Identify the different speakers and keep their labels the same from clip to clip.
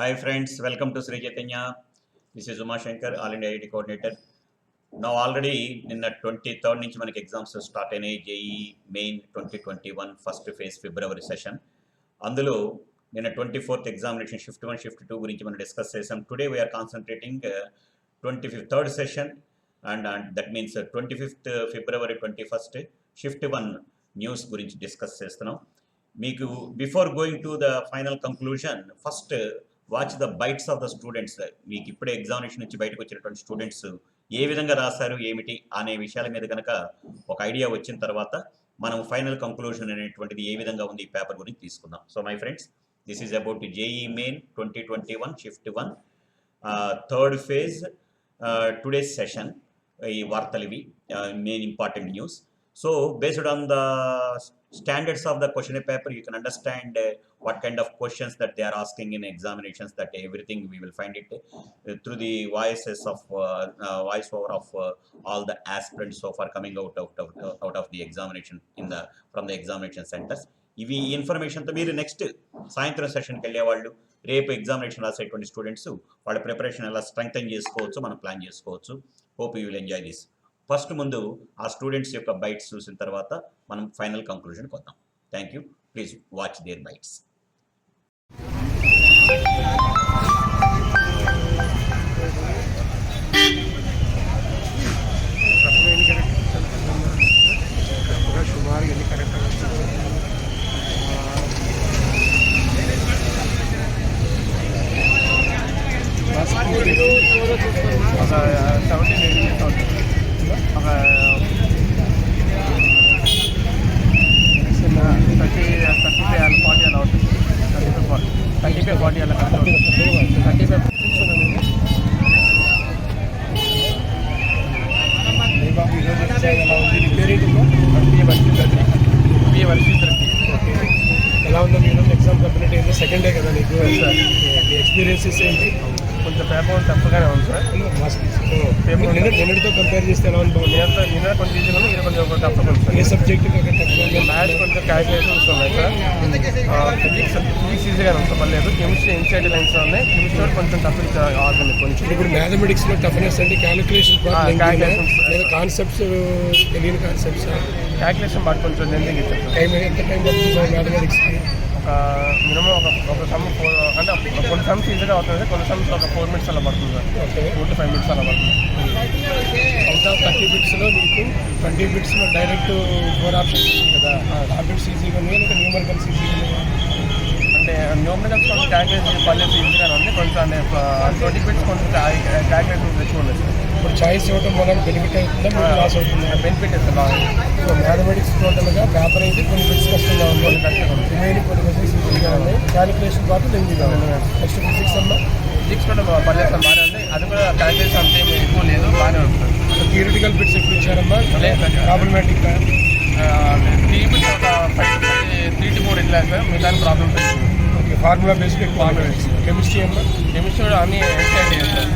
Speaker 1: Hi friends, welcome to Sri Chaitanya. This is Uma Shankar, All India IIT coordinator. Now already in the 23rd నుంచి మనకి exams start అయినాయి. JEE main 2021 first phase ఫిబ్రవరి session. అందులో నిన్న 24th examination shift 1 shift 2 గురించి మనం discuss చేసాం. Today we're concentrating 25th third session and that means 25th February 21st shift 1 news గురించి discuss చేస్తున్నాం. మీకు before going to the final conclusion first watch the bytes of the students. మీకు ఇప్పుడే examination నుంచి బయటకు వచ్చినటువంటి స్టూడెంట్స్ ఏ విధంగా రాశారు ఏమిటి అనే విషయాల మీద కనుక ఒక ఐడియా వచ్చిన తర్వాత మనం ఫైనల్ కంక్లూజన్ అనేటువంటిది ఏ విధంగా ఉంది ఈ పేపర్ గురించి తీసుకుందాం. So my friends, this is about JEE main 2021 shift 1 third phase today's session. ఈ వార్తలు ఇవి main important news. So based on the standards of the question paper, you can understand what kind of questions that they are asking in examinations, that everything we will find it through the voices of voice over of all the aspirants so far coming out of the examination from the examination centers. ఇవి ఇన్ఫర్మేషన్తో మీరు next సాయంత్రం సెషన్కి వెళ్ళే వాళ్ళు రేపు examination రాసేటువంటి students వాళ్ళ preparation ఎలా strengthen చేసుకోవచ్చు మనం ప్లాన్ చేసుకోవచ్చు. Hope you will enjoy this. First ముందు ఆ స్టూడెంట్స్ యొక్క బైట్స్ చూసిన తర్వాత మనం ఫైనల్ కంక్లూజన్కి వద్దాం. Thank you. Please watch their bytes.
Speaker 2: ఎలా ఉందో మీరు ఎగ్జామ్ కంప్లీట్ అయింది, సెకండ్ డే కదా నీకు సార్, మీ ఎక్స్పీరియన్సెస్ ఏంటి?
Speaker 3: కొంచెం పేపర్ తప్పగానే ఉంది సార్.
Speaker 2: పేపర్ నిన్నటితో కంపేర్ చేస్తే ఎలా ఉంది?
Speaker 3: నిన్న కొంచెం ఈజీగా ఉంది, ఇది కొంచెం తప్పకుండా సార్.
Speaker 2: ఏ సబ్జెక్ట్
Speaker 3: మ్యాథ్స్ కొంచెం క్యాల్కులేషన్స్ ఉన్నాయి సార్. ఫిజిక్స్ ఈజీగానే ఉంది, పర్లేదు. కెమిస్ట్రీ ఇన్సైడ్ లైన్స్ ఉన్నాయి. కెమిస్ట్రీ కొంచెం టఫ్ ఆర్గానిక్ కొంచెం.
Speaker 2: ఇప్పుడు మ్యాథమెటిక్స్లో టఫ్నెస్ అంటే క్యాలిక్యులేషన్ లేదా కాన్సెప్ట్స్, తెలియని కాన్సెప్ట్స్?
Speaker 3: క్యాల్కులేషన్ బాగా కొంచెం లెందింగ్ ఇచ్చారు.
Speaker 2: టైం ఎంత టైం పడుతుంది మ్యాథమెటిక్స్కి?
Speaker 3: ఒక మినిమం ఒక సమ్ అంటే కొన్ని సమ్స్ ఈజీగా అవుతుంది, కొన్ని సమ్స్ ఒక 4 minutes అలా పడుతుంది సార్.
Speaker 2: ఓకే,
Speaker 3: 4 to 5 minutes అలా పడుతుంది.
Speaker 2: అవుట్ ఆఫ్ 30 బిట్స్లో మీకు 20 బిట్స్లో డైరెక్ట్ 4 ఆప్షన్స్ ఉంది కదా, ఆ బిట్స్ ఈజీగా ఉన్నాయి ఇంకా న్యూమరికల్స్ ఈజీగా ఉన్నాయి?
Speaker 3: అంటే న్యూమరికల్స్ కొంచెం క్యాల్కులేషన్ పర్లేదు ఈజీగానే ఉంది. కొంచెం అంటే 20 బిట్స్ కొంచెం క్యాల్కులేషన్ ఎక్కువ ఉంది సార్.
Speaker 2: ఇప్పుడు చాయిస్ ఇవ్వడం వల్ల బెనిఫిట్ అవుతుందా మీకు లాస్ అవుతుందా?
Speaker 3: బెనిఫిట్ ఇస్తుంది బాగా.
Speaker 2: సో మ్యాథమెటిక్స్ టోటల్గా పేపర్ అయితే కొన్ని బిట్స్ కష్టంగా ఉంది, రిమైనింగ్ కొన్ని బిట్స్ ఈజీగా ఉన్నాయి, క్యాలిక్యులేషన్ పాటు లెంగ్తీగా ఉంది. నెక్స్ట్ ఫిజిక్స్ అన్నా?
Speaker 3: ఫిజిక్స్ కూడా పర్లేదు సార్, బాగానే ఉంది. అది కూడా క్యాల్కులేషన్ అంతే ఎక్కువ లేదు, బాగానే ఉంది సార్.
Speaker 2: థియరిటికల్ బిట్స్ ఎక్కువ ఇచ్చారమ్మా? ప్రాబ్లమాటిక్
Speaker 3: 3 బిట్స్ ఒక 3 to 4 ఇట్లా సార్, మిగతా ప్రాబ్లమ్స్.
Speaker 2: ఓకే, ఫార్ములా బేస్డ్ ఎక్కువ. కెమిస్ట్రీ అమ్మా?
Speaker 3: కెమిస్ట్రీ కూడా అన్ని ఎక్సైట్ చేయాలి sir.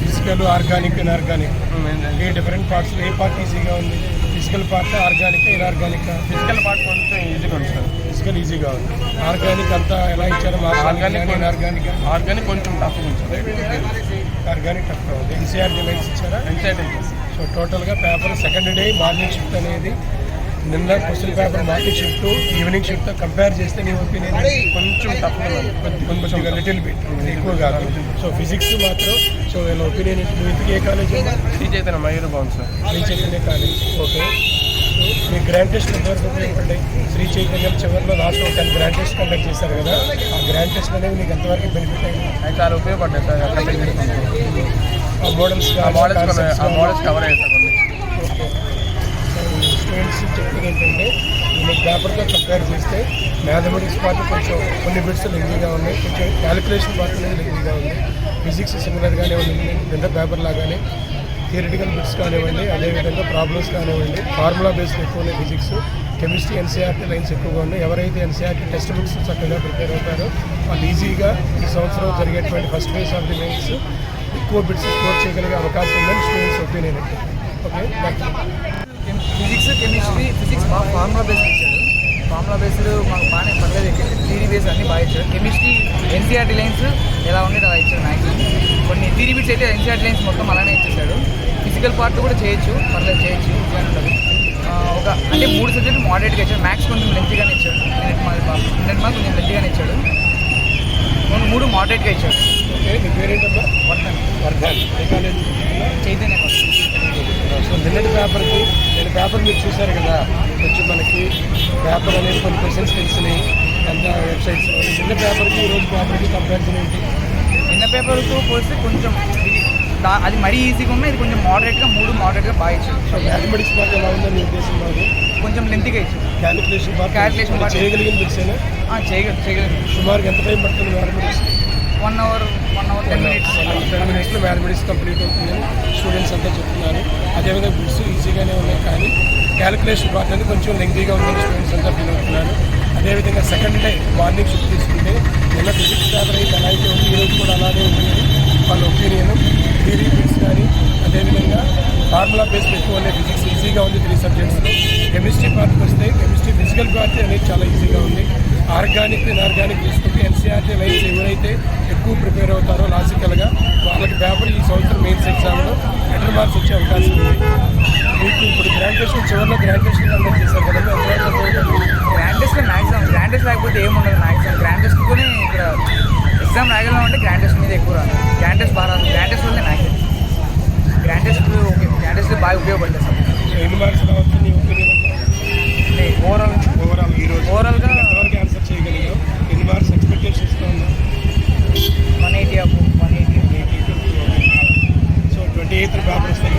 Speaker 2: Physical, organic, inorganic a different parts, A part ఈజీగా ఉంది? Physical part, organic, inorganic?
Speaker 3: Physical part కొంచెం ఈజీగా ఉంది సార్.
Speaker 2: ఫిజికల్ ఈజీగా ఉంది. ఆర్గానిక్ అంతా ఎలా ఇచ్చారు?
Speaker 3: ఆర్గానిక్
Speaker 2: ఇన్ఆర్గానిక్
Speaker 3: కొంచెం టఫ్ ఉంది సార్.
Speaker 2: ఆర్గానిక్ టఫ్ ఉంది. ఎన్సీఆర్టీ లైన్స్ ఇచ్చారా?
Speaker 3: ఎన్సైట్.
Speaker 2: సో టోటల్గా paper second day morning shift అనేది నిన్న question paper morning shift evening షిఫ్ట్తో కంపేర్ చేస్తే నీ ఒపీనియన్?
Speaker 3: కొంచెం తప్ప
Speaker 2: కొంచెం లిటిల్ బిట్, ఎక్కువ కాదు. సో ఫిజిక్స్ మాత్రం, సో వీళ్ళ ఒపీనియన్ నువ్వు ఇంటికి ఏ కాలేజ్?
Speaker 3: శ్రీ చైతన్య మయూర్ బాగుంది sir.
Speaker 2: Sri Chaitanya college. Okay, మీ గ్రాండ్ టెస్ట్ ఎంతవరకు ఉపయోగపడ్డాయి? శ్రీ చైతన్యం చివరిలో లాస్ట్ 10 గ్రాండ్ టెస్ట్ కండక్ట్ చేశారు కదా, ఆ గ్రాండ్ టెస్ట్ అనేవి నీకు ఎంతవరకు బెనిఫిట్ అయింది?
Speaker 3: అవి చాలా ఉపయోగపడ్డాయి సార్.
Speaker 2: ఆ మోడల్స్
Speaker 3: కవర్ అయ్యాయి సార్.
Speaker 2: ఓకే, స్టూడెంట్స్ చెప్పేది ఏంటంటే మీకు పేపర్తో కంపేర్ చేస్తే మ్యాథమెటిక్స్ పార్ట్ కొంచెం కొన్ని బిట్స్ లెంగ్తీగా ఉన్నాయి, కొంచెం క్యాలిక్యులేషన్ పార్ట్ అనేది లెంగ్తీగా ఉంది. ఫిజిక్స్ సిమిలర్గానే ఉంది నిన్న పేపర్ లాగానే. థియరిటికల్ బిట్స్ కానివ్వండి, అదేవిధంగా ప్రాబ్లమ్స్ కానివ్వండి, ఫార్ములా బేస్డ్ ఎక్కువ ఉన్నాయి ఫిజిక్స్. కెమిస్ట్రీ, ఎన్సీఆర్టీ లైన్స్ ఎక్కువగా ఉన్నాయి. ఎవరైతే ఎన్సీఆర్టీ టెక్స్ట్ బుక్స్ చక్కగా ప్రిపేర్ అవుతారో వాళ్ళు ఈజీగా ఈ సంవత్సరం జరిగేటువంటి first phase of the mains ఎక్కువ బిట్స్ స్కోర్ చేయగలిగే అవకాశం ఉందని students opinion. Okay,
Speaker 4: physics, chemistry, physics formula based ఇచ్చారు. ఫార్ములా బేస్డ్ మాకు బాగానే పర్లేదు. థియరీ బేస్ అన్ని బాగా ఇచ్చాడు. కెమిస్ట్రీ ఎన్సీఆర్టీ లైన్స్ ఎలా ఉండేది అలా ఇచ్చాడు. మ్యాక్సిమం కొన్ని థియరీ బిట్స్ అయితే ఎన్సీఆర్టీ లైన్స్ మొత్తం అలానే ఇచ్చేసాడు. ఫిజికల్ పార్ట్ కూడా చేయొచ్చు, పర్లేదు చేయొచ్చు, ఇట్లానే ఉంటుంది. ఒక అంటే 3 సబ్జెక్టులు మోడరేట్గా ఇచ్చాడు. మ్యాథ్స్ కొంచెం లెంతీగానే ఇచ్చాడు. మినిట్ మార్క్ కొంచెం లెంతీగానే ఇచ్చాడు. 3 మోడరేట్గా ఇచ్చాడు.
Speaker 2: ఓకే, మీ పేరేంటమ్మా? వర్ధాన్. ఏ కాలేజ్?
Speaker 4: చైతన్య.
Speaker 2: సో నిన్నటి పేపర్ మీరు చూశారు కదా, కొంచెం మనకి పేపర్ అనేది కొన్ని క్వశ్చన్స్ తెలిసినాయి అంత వెబ్సైట్స్. నిన్న పేపర్కి ఈరోజు పేపర్కి కంపారిజన్ ఏంటి?
Speaker 4: నిన్న పేపర్తో పోస్తే కొంచెం అది మరీ ఈజీగా ఉన్నాయి, ఇది కొంచెం మోడరేట్గా 3 మోడరేట్గా బాగా ఇచ్చాడు.
Speaker 2: సో మ్యాథమెటిక్స్ పార్ట్ ఎలా ఉందో మీ ఉద్దేశం బాగు?
Speaker 4: కొంచెం లెంతీగా ఇచ్చాడు.
Speaker 2: క్యాలిక్యులేషన్ పార్ట్ చేయగలిగిన బిట్సేనా?
Speaker 4: చేయగలిగింది.
Speaker 2: సుమారుగా ఎంత టైం పడుతుంది మ్యాథమెటిక్స్?
Speaker 4: 1 hour 10 minutes.
Speaker 2: 10 minutesలో మ్యాథమెటిక్స్ కంప్లీట్ అవుతుందని స్టూడెంట్స్ అంతా చెప్తున్నారు. అదేవిధంగా బిట్స్ ఈజీగానే ఉన్నాయి, కానీ క్యాలిక్యులేషన్ పార్ట్ అనేది కొంచెం లెంగ్తీగా ఉందని స్టూడెంట్స్ అంతా ఫీల్ అవుతున్నారు. అదేవిధంగా సెకండ్ డే మార్నింగ్ షిఫ్ట్ తీసుకుంటే నిన్న ఫిజిక్స్ పేపర్ అయితే ఎలా అయితే ఉంది, ఈరోజు కూడా అలానే ఉంటుంది వాళ్ళ ఒపీనియన్. థియరీ బిట్స్ కానీ అదేవిధంగా ఫార్ములా బేస్డ్ ఎక్కువ ఉన్నాయి. ఫిజిక్స్ ఈజీగా ఉంది 3 సబ్జెక్ట్స్లో. కెమిస్ట్రీ పార్ట్కి వస్తే కెమిస్ట్రీ ఫిజికల్ పార్ట్ అనేది చాలా ఈజీగా ఉంది. ఆర్గానిక్ ఇన్ఆర్గానిక్ తీసుకుంటే ఎన్సీఆర్టీ లైన్స్ ఎవరైతే ఎక్కువ ప్రిపేర్ అవుతారో లాజికల్గా వాళ్ళకి పేపర్ ఈ సంవత్సరం మెయిన్స్ ఎగ్జామ్లో బెటర్ మార్క్స్ వచ్చే అవకాశం ఉంది. మీకు ఇప్పుడు గ్రాడ్యుయేషన్ చివరిలో గ్రాడ్యుయేషన్ కండక్ట్ చేశారు కదా,
Speaker 4: గ్రాండ్ టెస్ట్లో మ్యాక్సిమం గ్రాండ్ టెస్ట్ లేకపోతే ఏముండదు. మ్యాక్సిమం గ్రాండ్ టెస్ట్తోనే ఇక్కడ ఎగ్జామ్ రాగలం అంటే గ్రాండ్ టెస్ట్ మీద ఎక్కువ రాదు. గ్రాండ్ టెస్ట్ బాగా రాదు. గ్రాండ్ టెస్ట్ వల్లనే maximum grand test okay. Grand test బాగా ఉపయోగపడుతుంది సార్.
Speaker 2: ఎన్ని మార్క్స్ రావచ్చు నీ ఒపీనియన్?
Speaker 4: ఓవరాల్గా
Speaker 2: ఎంతవరకు ఆన్సర్ చేయగలిగావు? ఎన్ని మార్క్స్ ఎక్స్పెక్టేషన్స్తో ఉన్నావు?
Speaker 4: 180 అప్పు 180.
Speaker 2: సో 28th పేపర్ వస్తాయి.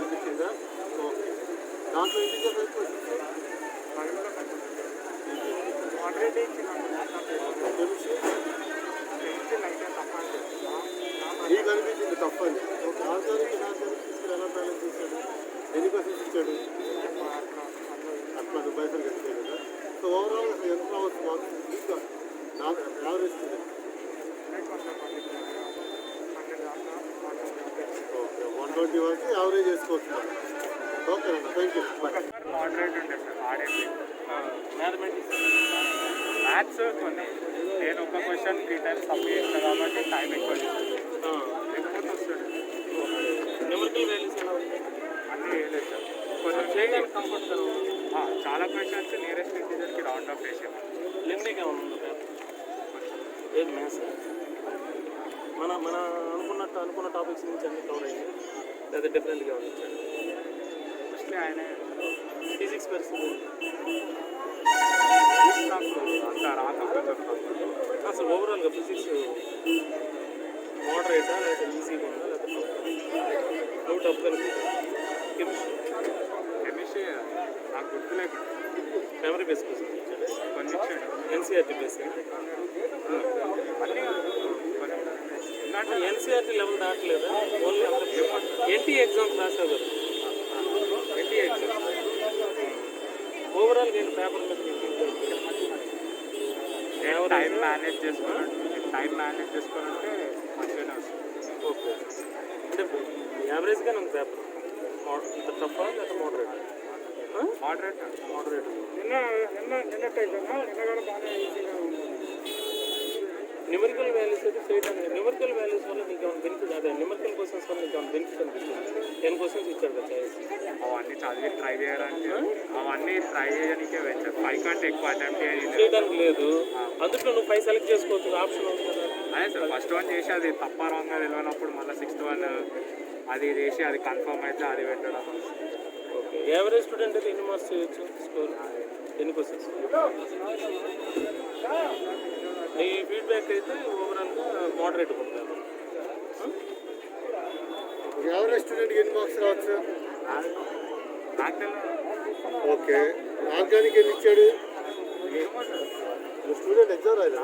Speaker 5: అనిపించిందా? ఓకే, దాంట్లో ఇంటికి నీకు అనిపించింది తప్పని. ఓకే, ఆర్గానిక్ ఎలా బ్యాలెన్స్ చేశాడు? ఎన్ని పర్సెంట్ ఇచ్చాడు? అట్లా పైసలు కట్టాడు కదా. సో ఓవరాల్ అసలు ఎంత రావచ్చు మార్క్స్? ఇంకా యావరేజ్ స్టూడెంట్ ఓకే 120 వరకు యావరేజ్ చేసుకోవచ్చు. ఓకే అన్న, థ్యాంక్ యూ.
Speaker 6: మోడరేట్ ఉండే సార్ ఆడేది. మ్యాథ్స్ కొన్ని నేను ఒక క్వశ్చన్ 3 times సబ్మిట్ చేస్తాను కాబట్టి టైం ఎక్కువ లేకపోతే వస్తుంది.
Speaker 5: న్యూమరికల్ వాల్యూస్ ఎలా ఉంటాయి?
Speaker 6: అన్నీ వేయలేదు సార్. కొంచెం
Speaker 5: చేయడానికి కంఫర్ట్ సార్.
Speaker 6: చాలా క్వశ్చన్స్ నియరెస్ట్ ఇంటీజర్కి రౌండ్ ఆఫ్ వేసాము.
Speaker 5: లెంగ్తీగా ఉంది ఏది మ్యాథ్స్? మన అనుకున్న టాపిక్స్ నుంచి అన్ని కవర్ అయ్యింది లేదా డిఫరెంట్గా ఉంది?
Speaker 6: మోస్ట్లీ ఆయన
Speaker 5: ఫిజిక్స్ పరిస్థితి
Speaker 6: నాకు అంత రాకపోతే
Speaker 5: అసలు ఓవరాల్గా ఫిజిక్స్ మోడరేటా లేదా ఈజీగా ఉందా లేదా నువ్వు టఫ్గా అనిపించా?
Speaker 6: కెమిస్ట్రీ నాకు గుర్తులేకుండా
Speaker 5: మెమరీ బేస్ కోసం
Speaker 6: కొన్ని ఇచ్చాడు.
Speaker 5: ఎన్సీఆర్టీ బేస్
Speaker 6: అన్నీ
Speaker 5: ఎన్సీఆర్టీ లెవెల్ దాటలేదా? ఓన్లీ ఎన్టీ ఎగ్జామ్స్ రాసావు కదా? ఎన్టీ ఎగ్జామ్స్ ఓవరాల్గా ఏంటి పేపర్ మీద
Speaker 6: టైం మేనేజ్ చేసుకోవాలంటే మంచిగానే వస్తుంది.
Speaker 5: ఓకే, అంటే యావరేజ్గానే ఉంది పేపర్. ఇంత టఫా లేదా మోడరేట్? మోడరేట్. న్యూమరికల్ వాల్యూస్ అయితే చేయడానికి న్యూమరికల్ వాల్యూస్ వల్ల నీకు ఏమైనా బెనిఫిట్? అదే న్యూమరికల్ క్వశ్చన్స్ వల్ల నీకు ఏమైనా బెనిఫిట్ అనిపిస్తుంది? 10 క్వశ్చన్స్ ఇచ్చాడు కదా చాయిస్.
Speaker 6: అవన్నీ చదివి ట్రై చేయడానికి అవన్నీ ట్రై చేయడానికే వచ్చారు. 5 కంటే ఎక్కువ అటెంప్ట్
Speaker 5: చేయడానికి లేదు. అందులో నువ్వు 5 సెలెక్ట్ చేసుకోవచ్చు, ఆప్షన్ ఉంది కదా.
Speaker 6: అదే సార్, ఫస్ట్ 1 చేసి అది తప్ప రాంగ్గా తెలియనప్పుడు మళ్ళీ 6th 1 అది చేసి అది కన్ఫర్మ్ అయితే అది పెట్టడం.
Speaker 5: ఓకే, యావరేజ్ స్టూడెంట్ అయితే ఎన్ని మార్క్స్ చేయొచ్చు స్కోర్? ఎన్ని క్వశ్చన్స్? నీ ఫీడ్బ్యాక్ అయితే ఓవరాల్గా మోడరేట్ ఉంటారు.
Speaker 7: యావరేజ్ స్టూడెంట్కి ఎన్ని మార్క్స్ రావచ్చు?
Speaker 6: నాకు తెలియదు.
Speaker 7: ఓకే, ఆర్గానిక్ ఎన్ని ఇచ్చాడు?
Speaker 5: స్టూడెంట్ ఎగ్జామ్ రాయలేదు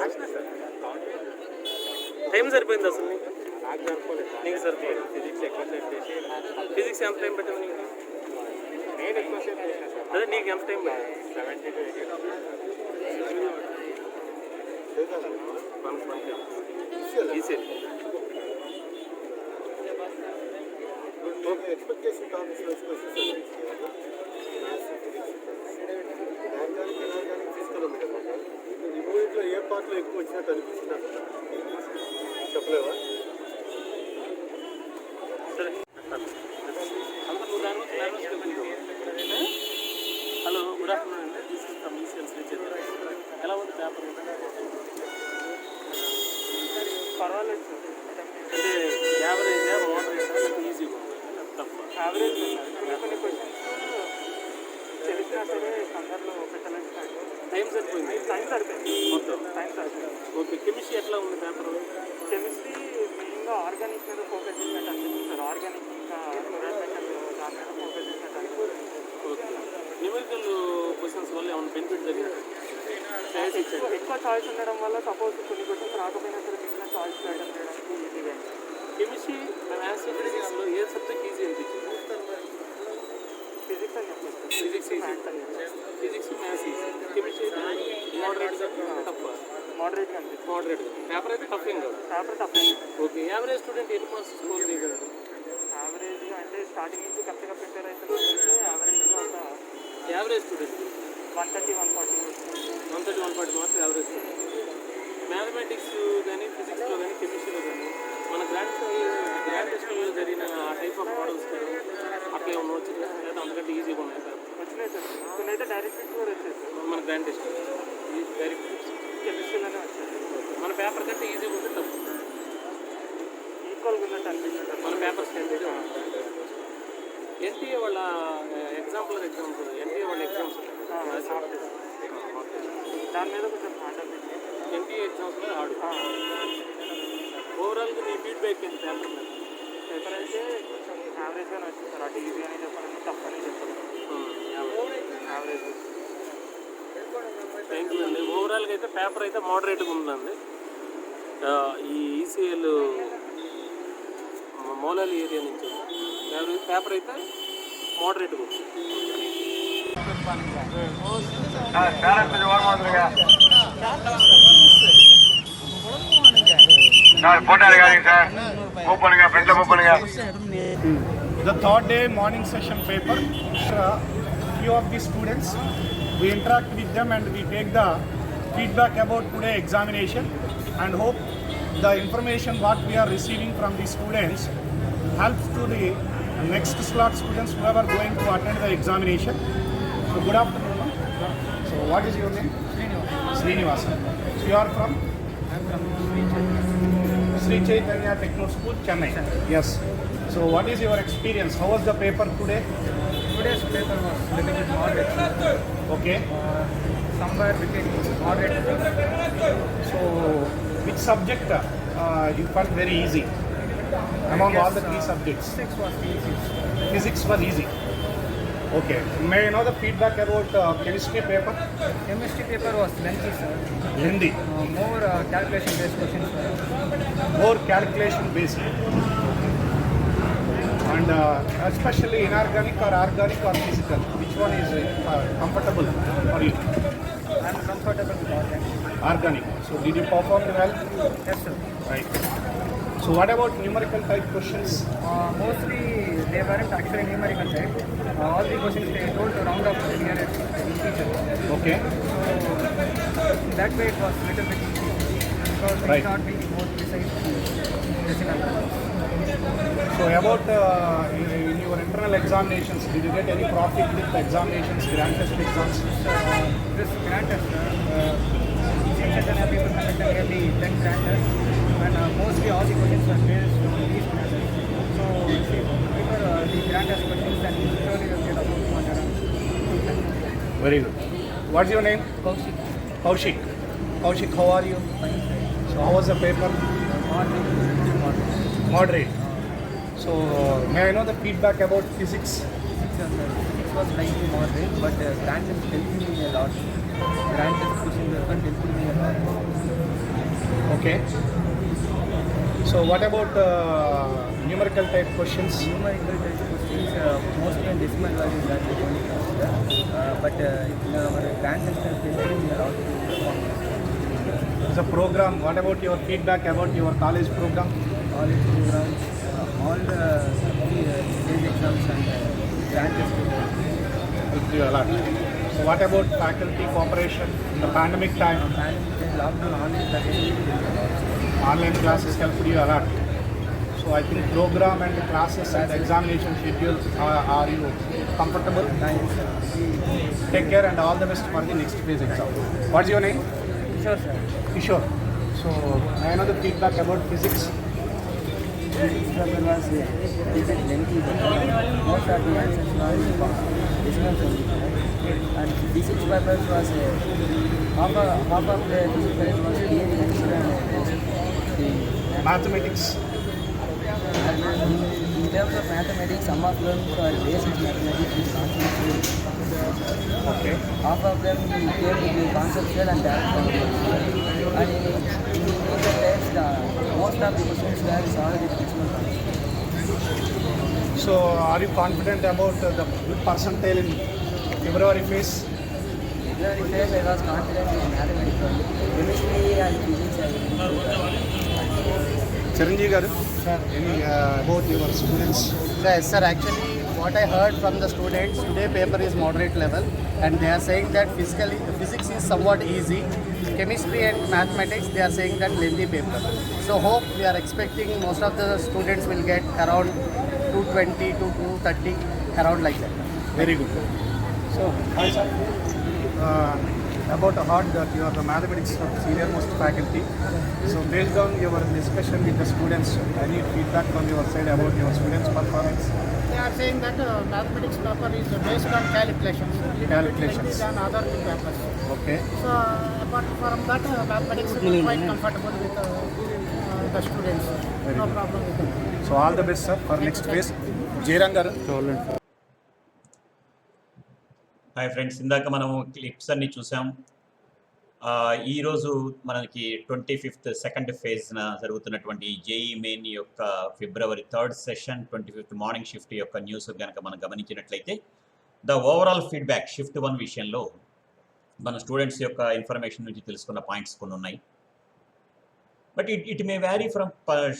Speaker 6: టైం సరిపోయింది అసలు నీకు నాకు సరిపోలేదు నీకు సరిపోలేదు ఫిజిక్స్ ఎక్కువ సేపు చేసి ఫిజిక్స్ ఎంత టైం పెట్టింది నీకు నేను ఎక్కువ సేపు చేసిన సార్ అదే నీకు ఎంత టైం పట్టింది 70 to 80 ఈసీ
Speaker 5: ఎక్స్పెక్టేషన్ టాపిక్స్ ఈ మూడింట్లో ఏ పార్ట్లో ఎక్కువ వచ్చినట్టు అనిపించింది అసలు చెప్పలేవా
Speaker 6: సరే అందరూ దాని హలో గుడ్ ఆఫ్టర్నూన్ అండి this is from ECL Shri Chaitanya ఎలా ఉంది పేపర్ పర్వాలేదు సార్ అంటే యావరేజ్ మోడరేట్ ఈజీగా తప్ప యావరేజ్ కొన్ని క్వశ్చన్స్ తెలిసినా సరే అందరిలో పెట్టాలని టైం సరిపోయింది టైం సరిపోయింది మొత్తం టైం సరిపోయింది ఓకే కెమిస్ట్రీ ఎట్లా ఉంది పేపర్ కెమిస్ట్రీ మెయిన్గా ఆర్గానిక్ మీద ఫోకస్ చేసినట్టు అనిపిస్తుంది సార్ ఆర్గానిక్ ఇంకా ఎన్విరాన్మెంటల్ దాని మీద ఫోకస్ చేసినట్టు అనిపిస్తుంది ఓకే న్యూమరికల్ క్వశ్చన్స్ వల్ల ఏమైనా బెనిఫిట్ జరిగింది ఎక్కువ చాయిస్ ఉండడం వల్ల సపోజ్ కొన్ని క్వశ్చన్స్ రాకపోయినా సరే మిగిలిన చాయిస్ చేయడం చేయడానికి ఈజీగా కెమిస్ట్రీ మ్యాథ్స్ ఫిజిక్స్లో ఏ సబ్జెక్ట్ ఈజీ అనిపించింది ఫిజిక్స్ అని చెప్పచ్చు physics easy physics maths easy chemistry మోడరేట్గా tough మోడరేట్గా అనిపిస్తుంది మోడరేట్గా పేపర్ అయితే టఫ్ ఏం కాదు paper tough okay average student ఎన్ని మార్క్స్ స్కోర్ చేయగలరు యావరేజ్గా అంటే స్టార్టింగ్ నుంచి కరెక్ట్గా ప్రిపేర్ అవుతుందంటే యావరేజ్గా ఒక average student 130, 140 marks average student mathematics కానీ ఫిజిక్స్లో కానీ కెమిస్ట్రీలో కానీ మన గ్రాండ్ టెస్ట్లో జరిగిన ఆ టైప్ ఆఫ్ మోడల్స్ కానీ అట్లా ఏమన్నా వచ్చిందా లేదా అంతకంటే ఈజీగా ఉన్నాయి సార్ వచ్చినాయి సార్ కొన్ని అయితే డైరెక్ట్ ఫిక్స్ కూడా వచ్చాయి సార్ మన గ్రాండ్ టెస్ట్ డైరెక్ట్ ఫిక్స్ కెమిస్ట్రీలోనే వచ్చాయి మన పేపర్ కంటే ఈజీగా ఉంది తప్పు ఈక్వల్గా ఉన్నట్టు అనిపిస్తుంది మన పేపర్ స్టాండర్డ్ ఎన్టీఏ వాళ్ళ ఎగ్జామ్స్ ఎన్టీఏ వాళ్ళ ఎగ్జామ్స్ దాని మీద కొంచెం హార్డ్ అనిపించింది ఎన్టీఏ ఎగ్జామ్స్లో ఆడు ఓవరాల్గా నీ ఫీడ్బ్యాక్ ఏంటి పేపర్ మీద పేపర్ అయితే కొంచెం యావరేజ్గానే వచ్చింది సార్ అటు ఈజీ అని చెప్పాలని టఫ్ అని చెప్పాలి యావరేజ్ థ్యాంక్ యూ అండి ఓవరాల్గా అయితే పేపర్ అయితే మోడరేట్గా ఉందండి ఈ ఈసీఎల్ మౌలాలి ఏరియా నుంచి పేపర్ అయితే మోడరేట్గా ఉంది
Speaker 2: The third day morning session paper, few of the students, we interact with them and we take the feedback about today examination and hope the information what we are receiving from the students helps to the next slot students who are going to attend the examination. So good afternoon. So what is your name? Srinivasa. So you are from?
Speaker 4: I'm from
Speaker 2: Sri Chaitanya Techno School, Chennai. Yes. So what is your experience? How was the paper today?
Speaker 4: Today's paper was a little bit moderate.
Speaker 2: Okay.
Speaker 4: Somewhere between moderate.
Speaker 2: So which subject you felt very easy among all the three subjects?
Speaker 4: Physics was the easiest.
Speaker 2: Physics was easy. Okay. May I know the feedback about chemistry paper?
Speaker 4: Chemistry paper was lengthy, sir.
Speaker 2: Hindi.
Speaker 4: More calculation-based questions, sir.
Speaker 2: More calculation based. And especially inorganic or organic or physical, which one is comfortable for you?
Speaker 4: I'm comfortable with organic.
Speaker 2: Organic. So did you perform well?
Speaker 4: Yes, sir.
Speaker 2: Right. So what about numerical type questions?
Speaker 4: Mostly they weren't actually numerical type. All the questions they told to round up the nearest integer.
Speaker 2: Okay.
Speaker 4: So that way it was little bit easy because we
Speaker 2: Right.
Speaker 4: not be more precise decimal numbers.
Speaker 2: So about in your internal examinations, did you get any profit with the examinations, grand test exams?
Speaker 4: This grand test, people conducted nearly 10 grand tests and mostly all the questions were based on these grand tests. So if you prepare the grand test questions then surely you'll get about 200.
Speaker 2: Very good. What's your name?
Speaker 4: Kaushik.
Speaker 2: Kaushik. Kaushik, how are you? So how was the paper? Moderate. So may I know the feedback about physics?
Speaker 4: Physics was slightly moderate, but grand test helped me a lot. Grand test questions were and helping me a lot.
Speaker 2: Okay. So what about numerical type questions?
Speaker 4: Numerical type questions, mostly in decimal values that we only consider, but in our advanced system filtering we are also
Speaker 2: The program, what about your feedback about your college program?
Speaker 4: college programs, all the stage exams and grant tests.
Speaker 2: Will do a lot. So what about faculty cooperation in the pandemic time?
Speaker 4: And in lockdown, online classes
Speaker 2: Online classes helped you a lot. So I think program and classes and examination schedule, are you comfortable? Take care and all the best for the next phase exam. What's your name?
Speaker 4: Sure, sir.
Speaker 2: Kishore. So I know the feedback about physics.
Speaker 4: Physics paper was a bit lengthy, but most of the answers were decimal only. And physics papers was half of the physics paper was theory and the
Speaker 2: Mathematics.
Speaker 4: in terms of mathematics, some of them are basic mathematics with conceptual.
Speaker 2: Okay.
Speaker 4: Half of them came with the conceptual and direct calculation. And in the test, most of the questions were solved with decimal concepts.
Speaker 2: So are you confident about the good percentile in February phase?
Speaker 4: February phase, I was confident in mathematics only. Chemistry and physics, I didn't do well.
Speaker 2: Chiranjeev garu, any about your students?
Speaker 7: Yes, sir. Actually, what I heard from the students, today paper is moderate level, and they are saying that physics is somewhat easy. Chemistry and mathematics, they are saying that lengthy paper. So hope we are expecting most of the students will get around 220 to 230, around like that.
Speaker 2: Very good. So, hi sir. About the heart that you are the mathematics senior most faculty. So based on your discussion with the students, any feedback from your side about your students' performance?
Speaker 8: They are saying that mathematics paper is based on calculations.
Speaker 2: Calculations.
Speaker 8: Than other two papers.
Speaker 2: Okay.
Speaker 8: So apart from that, mathematics is quite comfortable with the students. No problem with them.
Speaker 2: So all the best sir for next phase. Jairam garu.
Speaker 1: Hi friends, ఇందాక మనం clips అన్ని చూసాం. ఈరోజు మనకి 25th second ఫేజ్న జరుగుతున్నటువంటి JEE main యొక్క February 3rd session 25th morning shift యొక్క news కనుక మనం గమనించినట్లయితే ద ఓవరాల్ ఫీడ్బ్యాక్ షిఫ్ట్ 1 విషయంలో మన స్టూడెంట్స్ యొక్క ఇన్ఫర్మేషన్ నుంచి తెలుసుకున్న పాయింట్స్ కొన్ని ఉన్నాయి. But it may vary from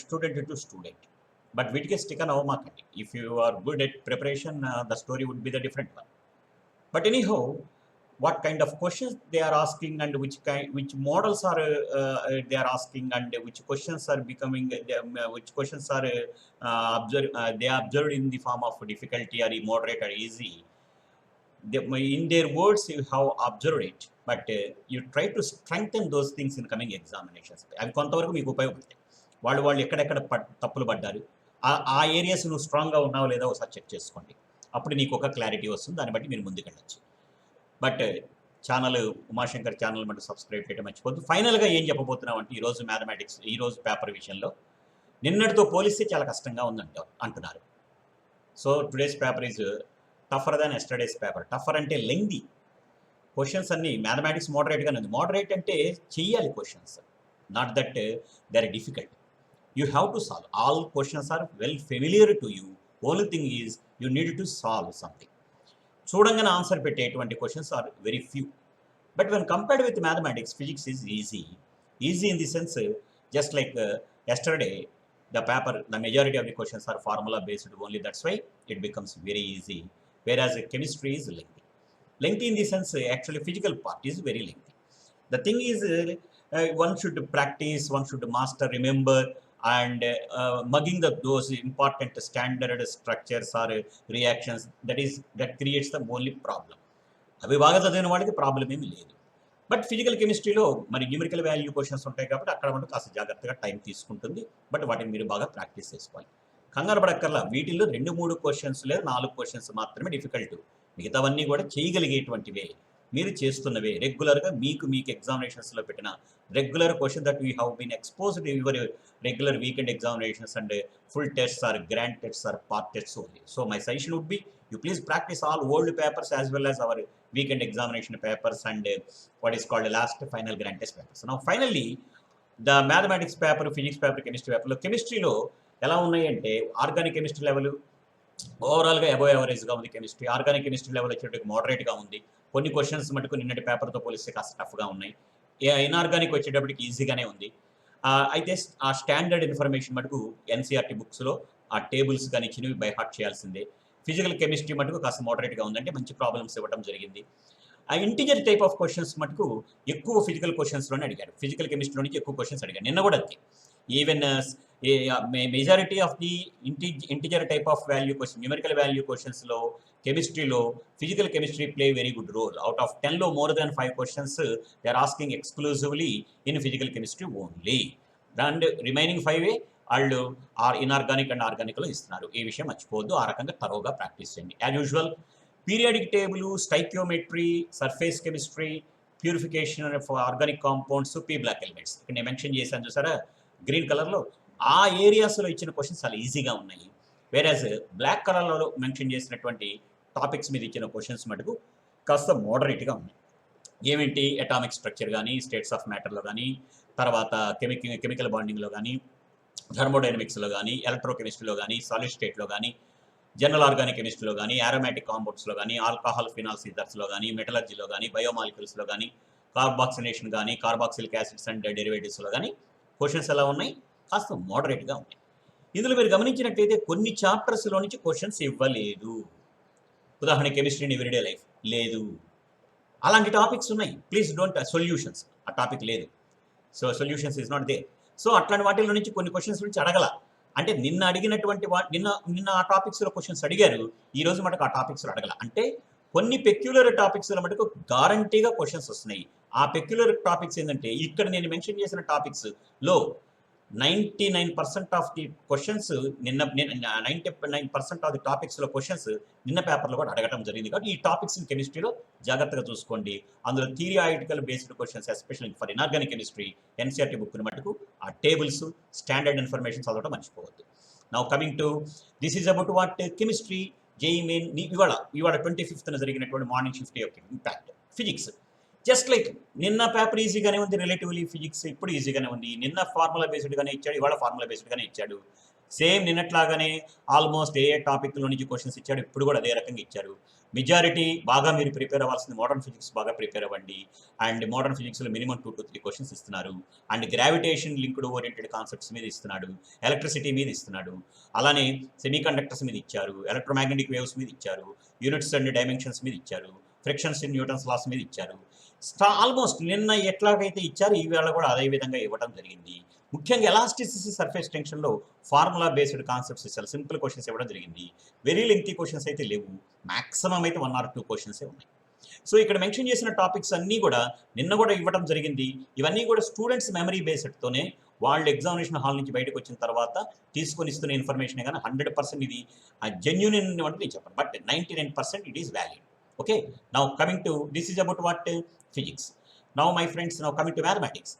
Speaker 1: student to student. But వీటికి స్టిక్ అని అవ్వమాకండి. If you are good at preparation, the story would be the different one. But anyhow, what kind of questions they are asking and which models are they are asking and which questions are becoming which questions are they are observed in the form of difficulty or moderate or easy. In their words, you have observed it, but you try to strengthen those things in coming examinations. అవి కొంతవరకు మీకు ఉపయోగపడతాయి. వాళ్ళు ఎక్కడెక్కడ తప్పులు పడ్డారు, ఆ areas నువ్వు స్ట్రాంగ్గా ఉన్నావో లేదో ఒకసారి చెక్ చేసుకోండి. అప్పుడు నీకు ఒక క్లారిటీ వస్తుంది, దాన్ని బట్టి మీరు ముందుకెళ్ళచ్చు. బట్ ఛానల్ ఉమాశంకర్ ఛానల్ మటు సబ్స్క్రైబ్ చేయడం మర్చిపోద్దు. ఫైనల్గా ఏం చెప్పబోతున్నాం అంటే ఈరోజు మ్యాథమెటిక్స్ ఈరోజు పేపర్ విషయంలో నిన్నటితో పోలిస్తే చాలా కష్టంగా అంటున్నారు. So today's paper is tougher than yesterday's paper. Tougher అంటే లెంగ్దీ క్వశ్చన్స్ అన్నీ. మ్యాథమెటిక్స్ మోడరేట్గానే ఉంది. మోడరేట్ అంటే చెయ్యాలి questions, not that they are difficult. You have to solve. All questions are well familiar to you. Only thing is you need to solve something. చూడంగానే answer పెట్టేటువంటి questions are very few. But when compared with mathematics, physics is easy. Easy in the sense just like yesterday the paper, the majority of the questions are formula based only. That's why it becomes very easy. Whereas chemistry is lengthy. Lengthy in the sense actually physical part is very lengthy. The thing is one should practice, one should master, remember, and mugging those important standard structures or reactions, that creates the only problem. అవి బాగా చదివిన వాడికి problem ఏమీ లేదు. But physical కెమిస్ట్రీలో మరి numerical value questions ఉంటాయి కాబట్టి అక్కడ మనకు కాస్త జాగ్రత్తగా టైం తీసుకుంటుంది. బట్ వాటిని మీరు బాగా ప్రాక్టీస్ చేసుకోవాలి. కంగారు పడక్కర్లా. వీటిల్లో 2-3 క్వశ్చన్స్ లేదా 4 క్వశ్చన్స్ మాత్రమే డిఫికల్ట్. మిగతావన్నీ కూడా చేయగలిగేటువంటివే, మీరు చేస్తున్నవే. రెగ్యులర్గా మీకు ఎగ్జామినేషన్స్లో పెట్టిన regular question that we have been exposed your regular weekend examinations and full tests are grand tests are part tests only. So my suggestion would be, you please practice all old papers as well as our weekend examination papers and what is called last final grand test papers. Now finally, the mathematics paper, physics paper, chemistry paper, కెమిస్ట్రీలో ఎలా ఉన్నాయంటే organic chemistry level ఓవరాల్గా above యావరేజ్గా ఉంది. Chemistry organic chemistry level వచ్చేటప్పుడు మోడరేట్గా ఉంది. కొన్ని questions మటుకు నిన్నటి పేపర్తో పోలిస్తే కాస్త టఫ్గా ఉన్నాయి. ఇన్ఆర్గానిక్ వచ్చేటప్పటికి ఈజీగానే ఉంది. అయితే ఆ స్టాండర్డ్ ఇన్ఫర్మేషన్ మటుకు ఎన్సీఆర్టీ బుక్స్లో ఆ టేబుల్స్ కానీ చిన్నవి బై హార్ట్ చేయాల్సిందే. ఫిజికల్ కెమిస్ట్రీ మటుకు కాస్త మోడరేట్గా ఉందంటే మంచి ప్రాబ్లమ్స్ ఇవ్వడం జరిగింది. ఆ ఇంటిజర్ టైప్ ఆఫ్ క్వశ్చన్స్ మటుకు ఎక్కువ ఫిజికల్ క్వశ్చన్స్లోనే అడిగారు. ఫిజికల్ కెమిస్ట్రీలో నుంచి ఎక్కువ క్వశ్చన్స్ అడిగారు. నిన్న కూడా అంతే. Even majority of the integer type of value question, numerical value క్వశ్చన్స్లో కెమిస్ట్రీలో physical chemistry play very good role. Out of 10లో more than 5 questions they are asking exclusively in physical chemistry only. And remaining 5 వాళ్ళు inorganic and ఆర్గానిక్లో ఇస్తున్నారు. ఈ విషయం మర్చిపోవద్దు. ఆ రకంగా తరోగా ప్రాక్టీస్ చేయండి. As usual periodic table, stoichiometry, surface chemistry, purification of organic compounds, P block elements ఇక్కడ నేను మెన్షన్ చేశాను చూసారా గ్రీన్ కలర్లో, ఆ ఏరియాస్లో ఇచ్చిన క్వశ్చన్స్ చాలా ఈజీగా ఉన్నాయి. వేరేజ్ బ్లాక్ కలర్లో మెన్షన్ చేసినటువంటి టాపిక్స్ మీద ఇచ్చిన క్వశ్చన్స్ మటుకు కాస్త మోడరేట్గా ఉన్నాయి. ఏమిటి అటామిక్ స్ట్రక్చర్ కానీ, స్టేట్స్ ఆఫ్ మ్యాటర్లో కానీ, తర్వాత కెమికల్ బాండింగ్లో కానీ, థర్మోడైనమిక్స్లో కానీ, ఎలక్ట్రోకెమిస్ట్రీలో కానీ, సాలిడ్ స్టేట్లో కానీ, జనరల్ ఆర్గానిక్ కెమిస్ట్రీలో కానీ, ఆరోమాటిక్ కాంపౌండ్స్లో కానీ, ఆల్కహాల్ ఫినాల్ సీజర్స్లో కానీ, మెటలర్జీలో కానీ, బయోమాలిక్యూల్స్లో కానీ, కార్బాక్సినేషన్ కానీ, కార్బాక్సిలిక్ యాసిడ్స్ అండ్ డెరివేటివ్స్లో కానీ క్వశ్చన్స్ ఎలా ఉన్నాయి? కాస్త మోడరేట్గా ఉన్నాయి. ఇందులో మీరు గమనించినట్లయితే కొన్ని చాప్టర్స్లో నుంచి క్వశ్చన్స్ ఇవ్వలేదు. ఉదాహరణ కెమిస్ట్రీ ఇన్ ఎవ్రీడే లైఫ్ లేదు. అలాంటి టాపిక్స్ ఉన్నాయి. ప్లీజ్ డోంట్ సొల్యూషన్స్ ఆ టాపిక్ లేదు. So solutions is not they. So అట్లాంటి వాటిలో నుంచి కొన్ని క్వశ్చన్స్ నుంచి అడగల. అంటే నిన్న అడిగినటువంటి నిన్న ఆ టాపిక్స్లో క్వశ్చన్స్ అడిగారు, ఈ రోజు మటుకు ఆ టాపిక్స్లో అడగల. అంటే కొన్ని పెక్యులర్ టాపిక్స్లో మటుకు గ్యారంటీగా క్వశ్చన్స్ వస్తున్నాయి. ఆ పెక్యులర్ టాపిక్స్ ఏంటంటే ఇక్కడ నేను మెన్షన్ చేసిన టాపిక్స్లో 99% ఆఫ్ ది క్వశ్చన్స్ నిన్న 99% ఆఫ్ ది టాపిక్స్లో క్వశ్చన్స్ నిన్న పేపర్లో కూడా అడగడం జరిగింది. కాబట్టి ఈ టాపిక్స్ కెమిస్ట్రీలో జాగ్రత్తగా చూసుకోండి. అందులో theoretical based questions especially for inorganic chemistry NCERT బుక్ని మటుకు ఆ టేబుల్స్ స్టాండర్డ్ ఇన్ఫర్మేషన్ చదవడం మర్చిపోవద్దు. Now coming to this is about what chemistry JEE main. ఇవాళ 25th జరిగినటువంటి మార్నింగ్ షిఫ్ట్ యొక్క ఇంపాక్ట్. ఫిజిక్స్ జస్ట్ లైక్ నిన్న పేపర్ ఈజీగానే ఉంది, రిలేటివ్లీ ఫిజిక్స్ ఇప్పుడు ఈజీగానే ఉంది. నిన్న ఫార్ములా బేస్డ్గానే ఇచ్చాడు, ఇవాళ ఫార్ములా బేస్డ్గానే ఇచ్చాడు. సేమ్ నిన్నట్లాగానే ఆల్మోస్ట్ ఏ టాపిక్లో నుంచి క్వశ్చన్స్ ఇచ్చాడు, ఇప్పుడు కూడా అదే రకంగా ఇచ్చారు. మెజారిటీ బాగా మీరు ప్రిపేర్ అవ్వాల్సింది మోడర్న్ ఫిజిక్స్ బాగా ప్రిపేర్ అవ్వండి. అండ్ మోడర్న్ ఫిజిక్స్లో మినిమం 2 to 3 క్వశ్చన్స్ ఇస్తున్నారు. And gravitation linked oriented concepts మీద ఇస్తున్నాడు, ఎలక్ట్రిసిటీ మీద ఇస్తున్నాడు, అలానే సెమీ కండక్టర్స్ మీద ఇచ్చారు, ఎలక్ట్రోమాగ్నెటిక్ వేవ్స్ మీద ఇచ్చారు, యూనిట్స్ అండ్ డైమెన్షన్స్ మీద ఇచ్చారు, ఫ్రిక్షన్స్ ఇన్ న్యూటన్స్ లాస్ మీద ఇచ్చారు. ఆల్మోస్ట్ నిన్న ఎట్లాగైతే ఇచ్చారు ఈవేళ కూడా అదే విధంగా ఇవ్వడం జరిగింది. ముఖ్యంగా ఎలాస్టిసిటీ, సర్ఫేస్ టెన్షన్లో ఫార్ములా బేస్డ్ కాన్సెప్ట్స్ ఇచ్చారు, సింపుల్ క్వశ్చన్స్ ఇవ్వడం జరిగింది. వెరీ లెంగ్తీ క్వశ్చన్స్ అయితే లేవు, మ్యాక్సిమం అయితే 1 or 2 క్వశ్చన్సే ఉన్నాయి. సో ఇక్కడ మెన్షన్ చేసిన టాపిక్స్ అన్నీ కూడా నిన్న కూడా ఇవ్వడం జరిగింది. ఇవన్నీ కూడా స్టూడెంట్స్ మెమరీ బేస్డ్తోనే వాళ్ళు ఎగ్జామినేషన్ హాల్ నుంచి బయటకు వచ్చిన తర్వాత తీసుకొని ఇస్తున్న ఇన్ఫర్మేషన్ కానీ 100% ఇది జెన్యూన్ అంటే నేను చెప్పను, but 99% it is valid. Okay, now coming to this is about what physics. Now my friends, now coming to mathematics.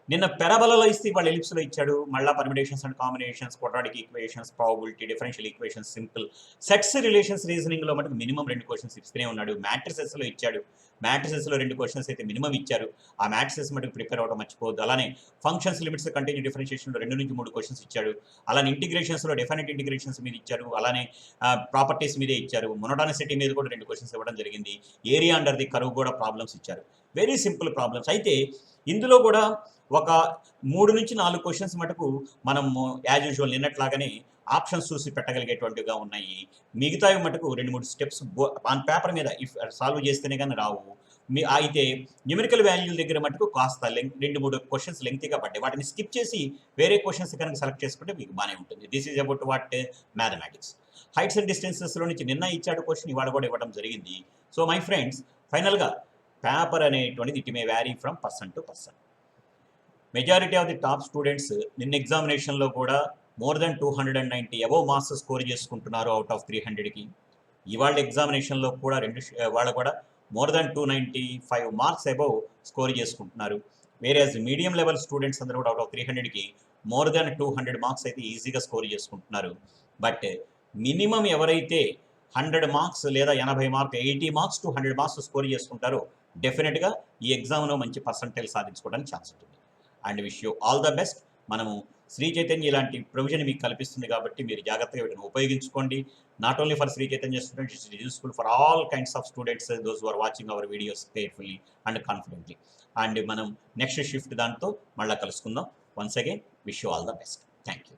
Speaker 1: నిన్న పెరాబోలాలో ఇస్తే వాళ్ళు ఎలిప్స్లో ఇచ్చాడు, మళ్ళీ permutations and combinations, quadratic equations, probability, differential equations, simple sets, relations, రీజనింగ్లో మటుకు minimum 2 questions ఇస్తూనే ఉన్నాడు. మ్యాట్రిసెస్లో ఇచ్చాడు, మ్యాట్రిసెస్లో 2 క్వశ్చన్స్ అయితే మినిమం ఇచ్చారు. ఆ మ్యాట్రిసెస్ మటుకు ప్రిపేర్ అవ్వడం మర్చిపోవద్దు. అలానే ఫంక్షన్స్, లిమిట్స్, కంటిన్యూ డిఫరెన్షియేషన్లో 2 నుంచి 3 క్వశ్చన్స్ ఇచ్చాడు. అలానే ఇంటిగ్రేషన్స్లో డెఫినెట్ ఇంటిగ్రేషన్స్ మీద ఇచ్చారు, అలానే ప్రాపర్టీస్ మీదే ఇచ్చారు. మొనోటానిసిటీ మీద కూడా 2 క్వశ్చన్స్ ఇవ్వడం జరిగింది. ఏరియా అండర్ ది కర్వ్ కూడా ప్రాబ్లమ్స్ ఇచ్చారు, వెరీ సింపుల్ ప్రాబ్లమ్స్. అయితే ఇందులో కూడా ఒక 3 నుంచి 4 క్వశ్చన్స్ మటుకు మనం యాజ్ యూజువల్ నిన్నట్లాగానే ఆప్షన్స్ చూసి పెట్టగలిగేటువంటివిగా ఉన్నాయి. మిగతావి మటుకు 2-3 స్టెప్స్ ఆన్ పేపర్ మీద ఇఫ్ సాల్వ్ చేస్తేనే కానీ రావు. అయితే న్యూమరికల్ వాల్యూల దగ్గర మటుకు కాస్త 2-3 క్వశ్చన్స్ లెంగ్తీగా పడ్డాయి. వాటిని స్కిప్ చేసి వేరే క్వశ్చన్స్ కనుక సెలెక్ట్ చేసుకుంటే మీకు బాగానే ఉంటుంది. This is about what mathematics. Heights and డిస్టెన్సెస్లో నుంచి నిన్న ఇచ్చాడు క్వశ్చన్, ఇవాళ కూడా ఇవ్వడం జరిగింది. సో మై ఫ్రెండ్స్, ఫైనల్గా పేపర్ అనేటువంటిది it may vary from person to person. Majority of the top students నిన్న ఎగ్జామినేషన్లో కూడా more than 290 above marks score చేసుకుంటున్నారు అవుట్ ఆఫ్ 300కి. ఇవాళ ఎగ్జామినేషన్లో కూడా వాళ్ళు కూడా more than 295 marks above score చేసుకుంటున్నారు. వేరేజ్ మీడియం లెవెల్ స్టూడెంట్స్ అందరూ కూడా out of 300కి more than 200 marks అయితే ఈజీగా స్కోర్ చేసుకుంటున్నారు. బట్ మినిమం ఎవరైతే 100 మార్క్స్ లేదా 80 marks 80 marks to 100 marks score చేసుకుంటారో డెఫినెట్గా ఈ ఎగ్జామ్లో మంచి పర్సంటేజ్ సాధించుకోవడానికి ఛాన్స్ ఉంటుంది. And wish you all the best. మనము శ్రీ చైతన్య ఇలాంటి ప్రొవిజన్ మీకు కల్పిస్తుంది కాబట్టి మీరు జాగ్రత్తగా వీటిని ఉపయోగించుకోండి. Not only for Shri Chaitanya students, it's useful for all kinds of students those who are watching our videos carefully and confidently. And మనం నెక్స్ట్ షిఫ్ట్ దాంతో మళ్ళీ కలుసుకుందాం. Once again wish you all the best. Thank you.